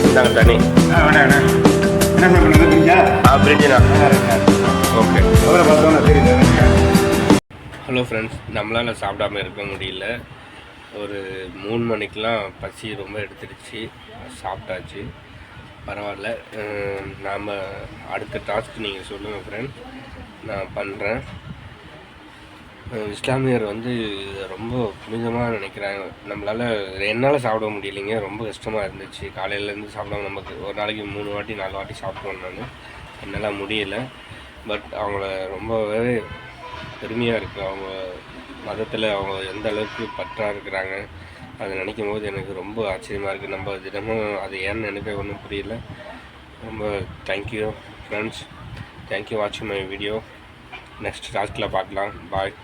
இந்தாங்க தண்ணி. என்ன பண்ணுறது பிரிஞ்சா? பிரிஞ்சுண்ணா. ஓகே. ஹலோ ஃப்ரெண்ட்ஸ், நம்மளால் சாப்பிடாமல் இருக்க முடியல. ஒரு 3 மணிக்கெலாம் பசி ரொம்ப எடுத்துடுச்சு. சாப்பிட்டாச்சு, பரவாயில்ல. நாம் அடுத்த டாஸ்க் நீங்கள் சொல்லுங்கள் ஃப்ரெண்ட்ஸ், நான் பண்ணுறேன். இஸ்லாமியர் வந்து ரொம்ப புனிதமாக நினைக்கிறாங்க. என்னால் சாப்பிட முடியலைங்க, ரொம்ப கஷ்டமாக இருந்துச்சு. காலையிலேருந்து சாப்பிடாம நமக்கு ஒரு நாளைக்கு 3 வாட்டி 4 வாட்டி சாப்பிடுவேன் நான். என்னால் முடியலை. பட் அவங்கள ரொம்பவே பெருமையாக இருக்குது. அவங்க மதத்தில் அவங்க எந்த அளவுக்கு பற்றாக இருக்கிறாங்க, அதை நினைக்கும் போது எனக்கு ரொம்ப ஆச்சரியமாக இருக்குது. நம்ம தினமும் அது ஏன்னு எனக்கு ஒன்றும் புரியல. ரொம்ப தேங்க்யூ ஃப்ரெண்ட்ஸ், தேங்க்யூ வாட்சிங் மை வீடியோ. நெக்ஸ்ட் டாஸ்கில் பார்க்கலாம். பாய்.